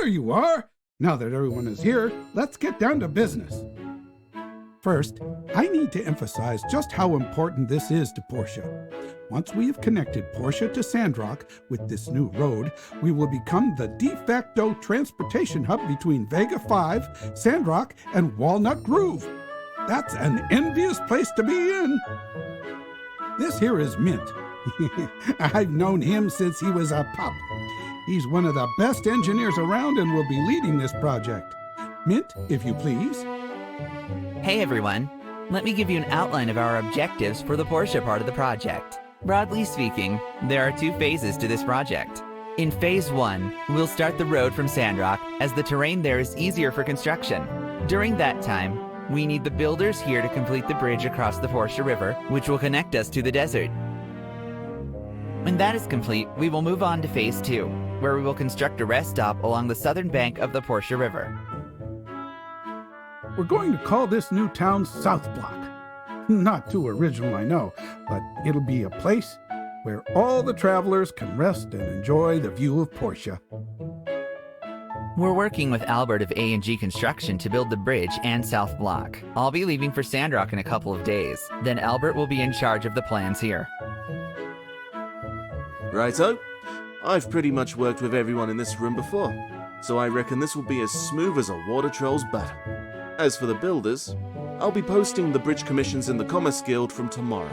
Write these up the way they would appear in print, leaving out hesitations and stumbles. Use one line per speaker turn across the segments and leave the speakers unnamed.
There you are! Now that everyone is here, let's get down to business. First, I need to emphasize just how important this is to Portia. Once we have connected Portia to Sandrock with this new road, we will become the de facto transportation hub between Vega 5, Sandrock, and Walnut Grove. That's an envious place to be in. This here is Mint. I've known him since he was a pup. He's one of the best engineers around and will be leading this project. Mint, if you please.
Hey everyone, let me give you an outline of our objectives for the Portia part of the project. Broadly speaking, there are two phases to this project. In phase 1, we'll start the road from Sandrock as the terrain there is easier for construction. During that time, we need the builders here to complete the bridge across the Portia River, which will connect us to the desert. When that is complete, we will move on to phase 2, where we will construct a rest stop along the southern bank of the Portia River.
We're going to call this new town South Block. Not too original, I know, but it'll be a place where all the travelers can rest and enjoy the view of Portia.
We're working with Albert of A&G Construction to build the bridge and South Block. I'll be leaving for Sandrock in a couple of days. Then Albert will be in charge of the plans here.
Righto. I've pretty much worked with everyone in this room before, so I reckon this will be as smooth as a water troll's butt. As for the builders, I'll be posting the bridge commissions in the Commerce Guild from tomorrow.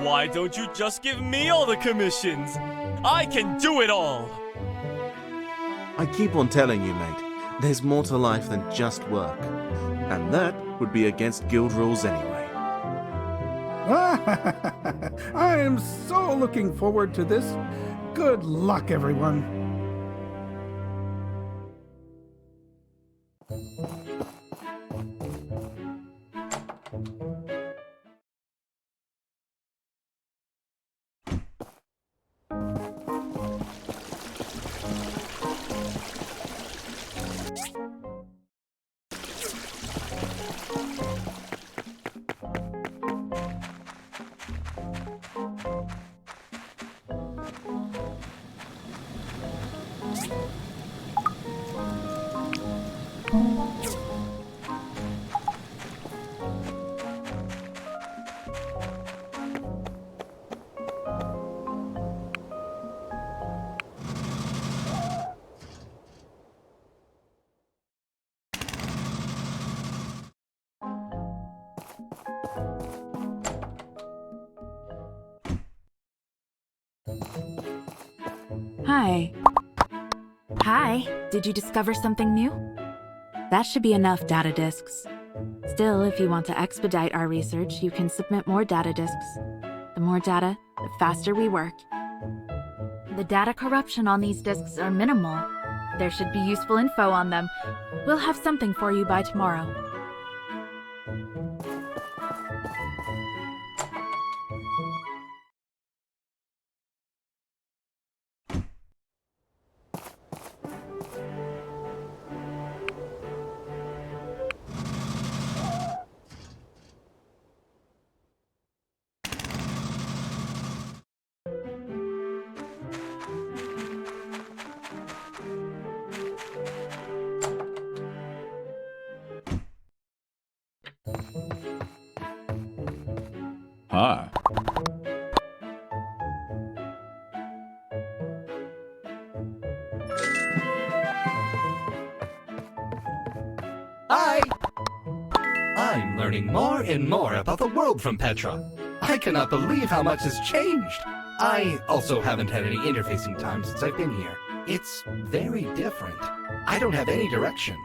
Why don't you just give me all the commissions? I can do it all!
I keep on telling you, mate, there's more to life than just work. And that would be against guild rules anyway.
I am so looking forward to this. Good luck, everyone.
Hi. Hi, did you discover something new? That should be enough data disks. Still, if you want to expedite our research, you can submit more data disks. The more data, the faster we work. The data corruption on these disks are minimal. There should be useful info on them. We'll have something for you by tomorrow.
Hi.
Hi! I'm learning more and more about the world from Petra. I cannot believe how much has changed. I also haven't had any interfacing time since I've been here. It's very different. I don't have any direction.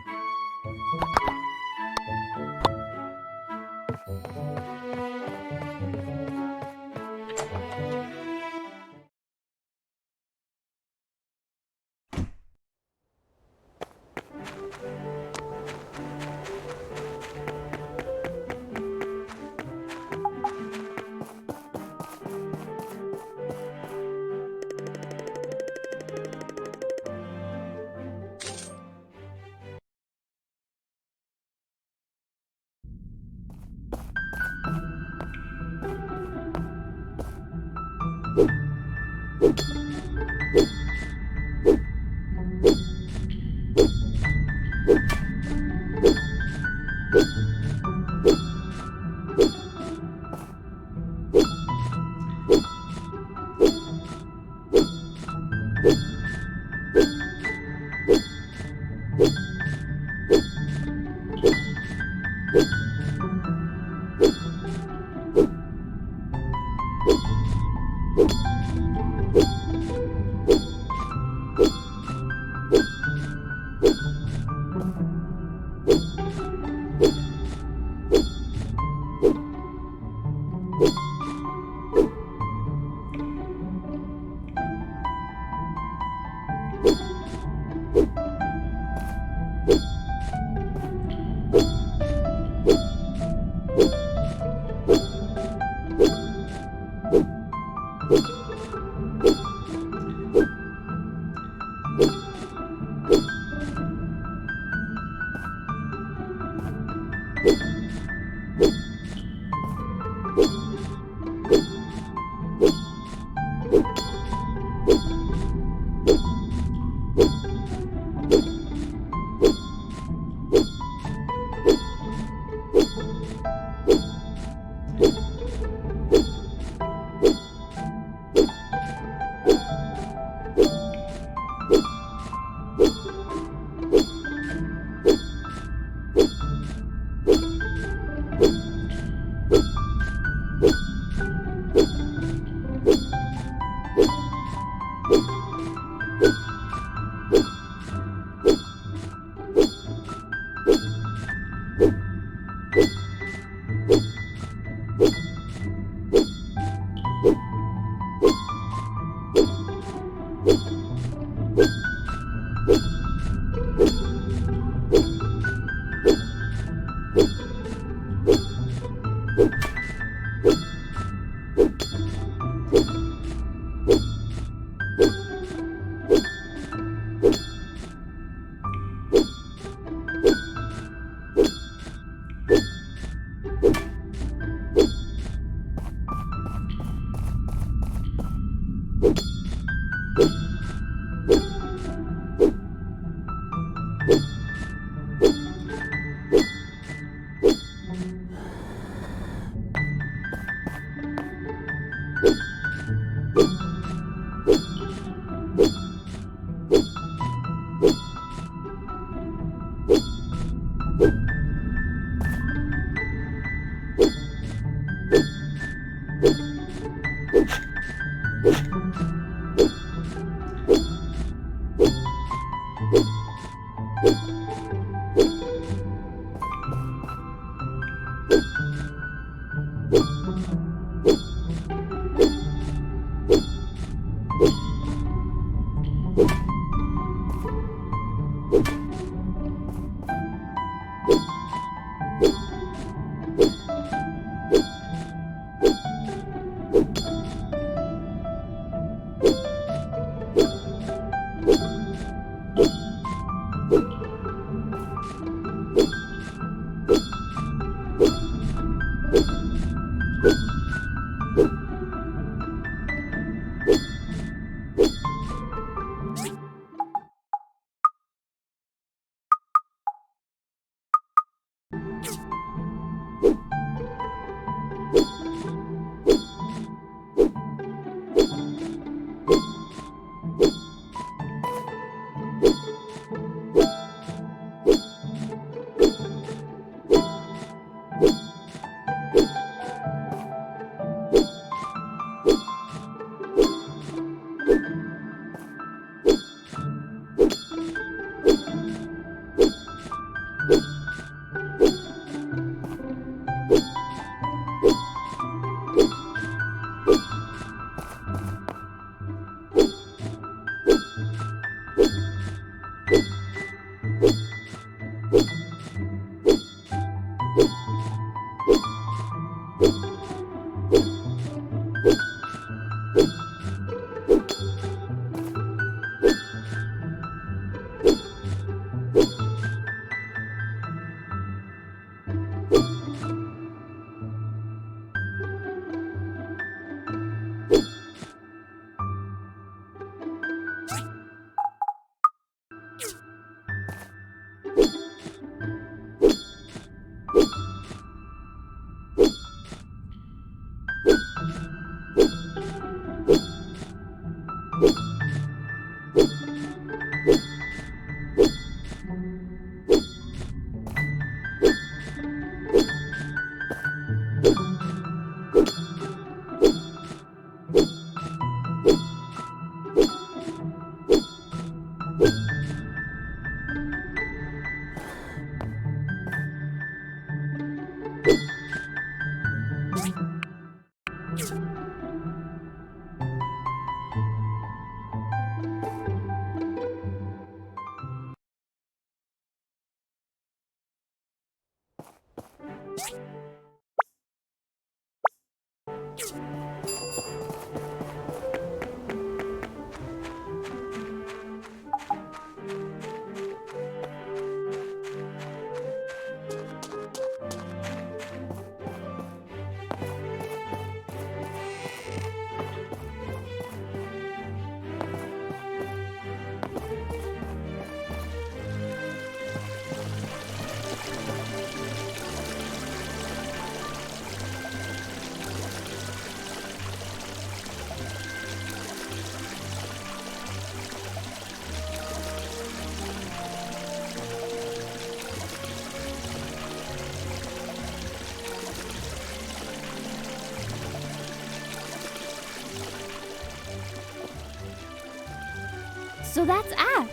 So that's Ack.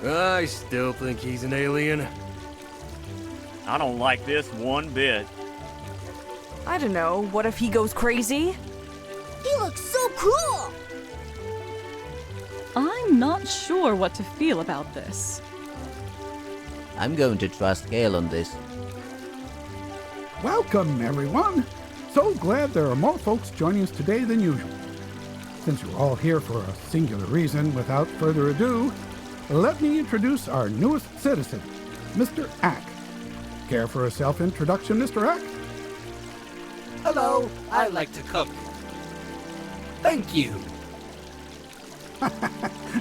I still think he's an alien.
I don't like this one bit.
I don't know, what if he goes crazy?
He looks so cool!
I'm not sure what to feel about this.
I'm going to trust Gale on this.
Welcome, everyone. So glad there are more folks joining us today than usual. Since you're all here for a singular reason, without further ado, let me introduce our newest citizen, Mr. Ack. Care for a self-introduction, Mr. Ack?
Hello, I like to cook. Thank you.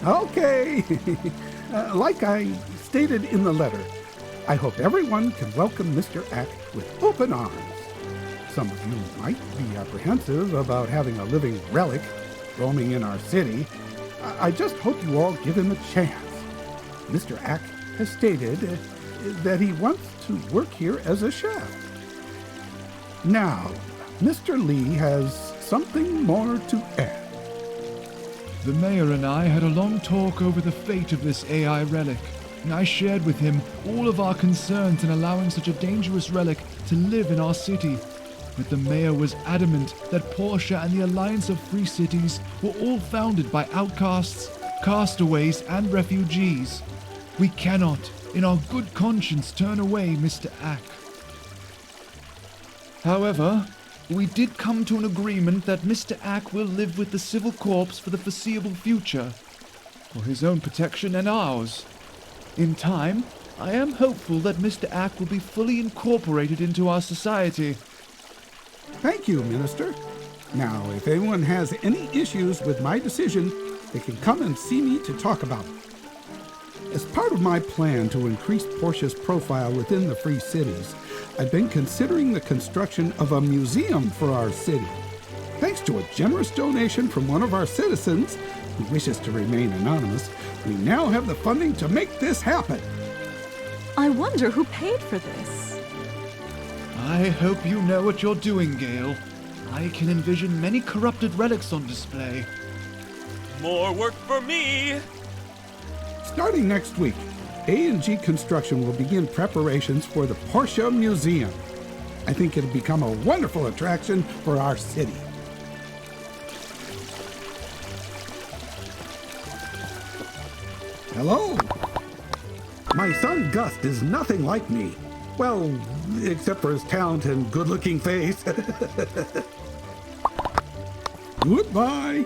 Okay. Like I stated in the letter, I hope everyone can welcome Mr. Ack with open arms. Some of you might be apprehensive about having a living relic roaming in our city. I just hope you all give him a chance. Mr. Ack has stated that he wants to work here as a chef. Now, Mr. Lee has something more to add.
The mayor and I had a long talk over the fate of this AI relic, and I shared with him all of our concerns in allowing such a dangerous relic to live in our city. But the mayor was adamant that Portia and the Alliance of Free Cities were all founded by outcasts, castaways, and refugees. We cannot, in our good conscience, turn away Mr. Ack. However, we did come to an agreement that Mr. Ack will live with the Civil Corps for the foreseeable future, for his own protection and ours. In time, I am hopeful that Mr. Ack will be fully incorporated into our society.
Thank you, Minister. Now, if anyone has any issues with my decision, they can come and see me to talk about it. As part of my plan to increase Portia's profile within the Free Cities, I've been considering the construction of a museum for our city. Thanks to a generous donation from one of our citizens, who wishes to remain anonymous, we now have the funding to make this happen.
I wonder who paid for this.
I hope you know what you're doing, Gale. I can envision many corrupted relics on display.
More work for me!
Starting next week, A&G Construction will begin preparations for the Portia Museum. I think it'll become a wonderful attraction for our city. Hello? My son Gust is nothing like me. Well, except for his talent and good-looking face. Goodbye.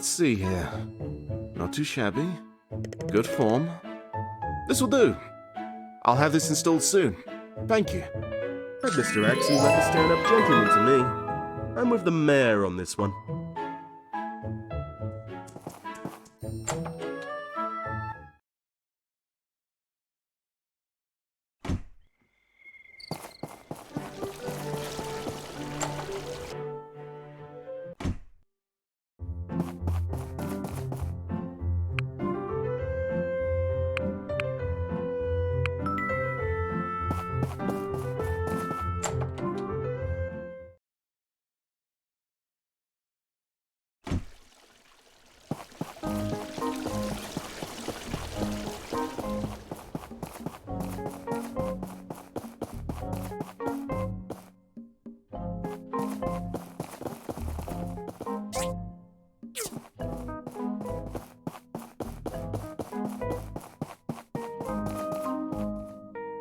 Let's see here. Not too shabby. Good form. This will do. I'll have this installed soon. Thank you. That Mr. Axe seems like a stand-up gentleman to me. I'm with the mayor on this one.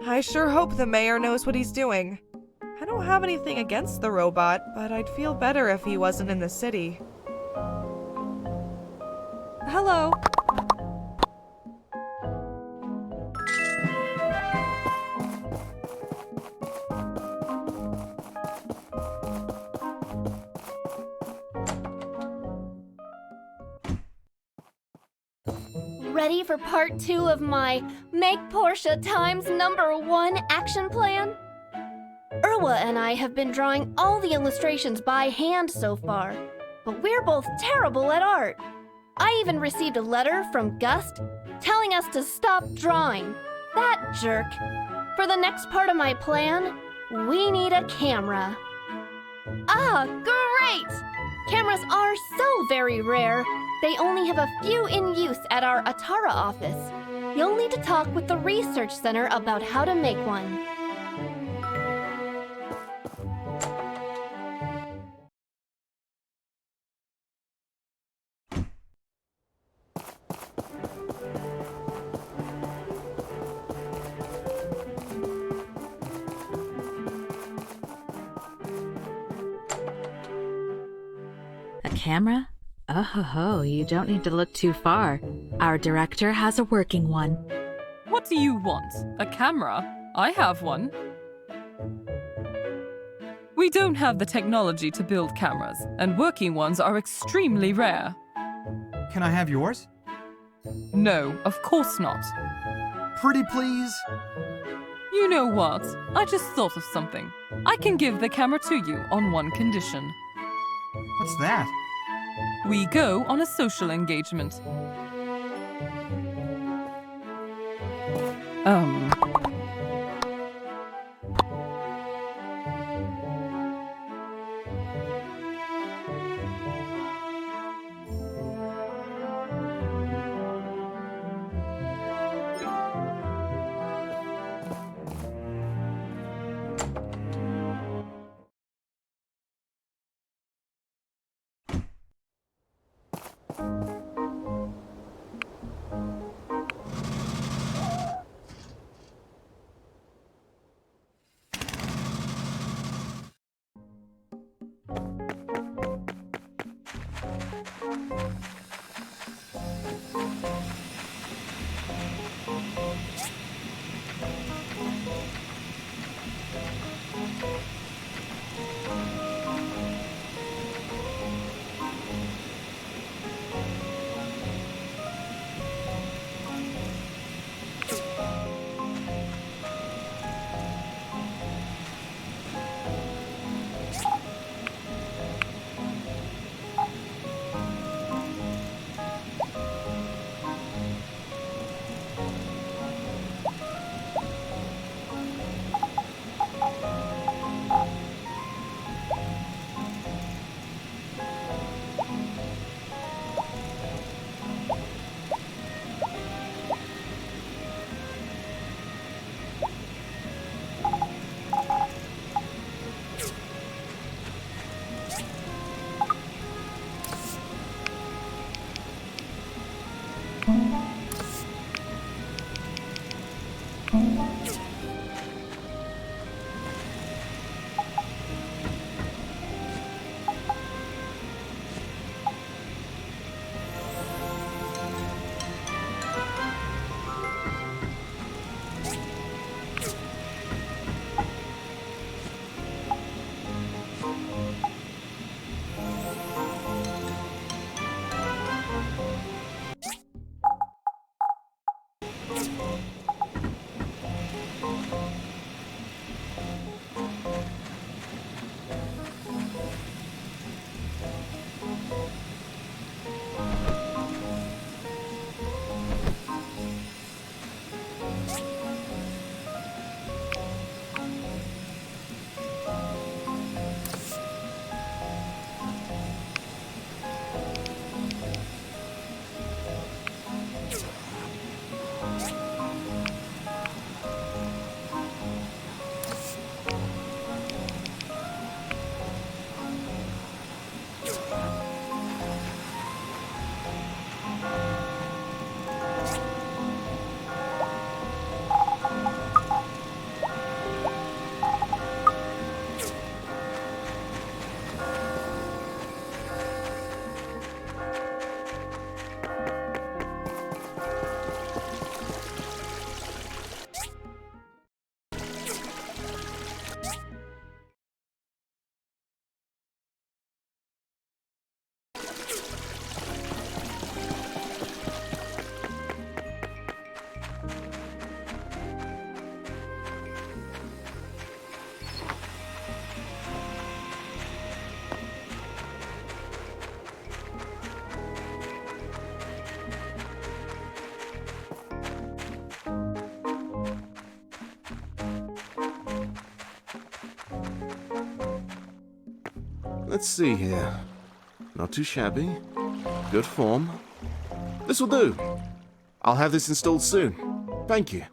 I sure hope the mayor knows what he's doing. I don't have anything against the robot, but I'd feel better if he wasn't in the city. Hello.
Ready for part 2 of my Make Portia times #1 action plan? Irwa and I have been drawing all the illustrations by hand so far, but we're both terrible at art. I even received a letter from Gust telling us to stop drawing. That jerk. For the next part of my plan, we need a camera. Ah, great! Cameras are so very rare. They only have a few in use at our Atara office. You'll need to talk with the research center about how to make one.
A camera? Oh ho ho, you don't need to look too far. Our director has a working one.
What do you want? A camera? I have one. We don't have the technology to build cameras, and working ones are extremely rare.
Can I have yours?
No, of course not.
Pretty please?
You know what? I just thought of something. I can give the camera to you on one condition.
What's that?
We go on a social engagement.
Let's see here. Not too shabby. Good form. This will do. I'll have this installed soon. Thank you.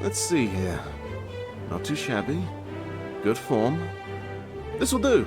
Let's see here. Not too shabby. Good form. This will do.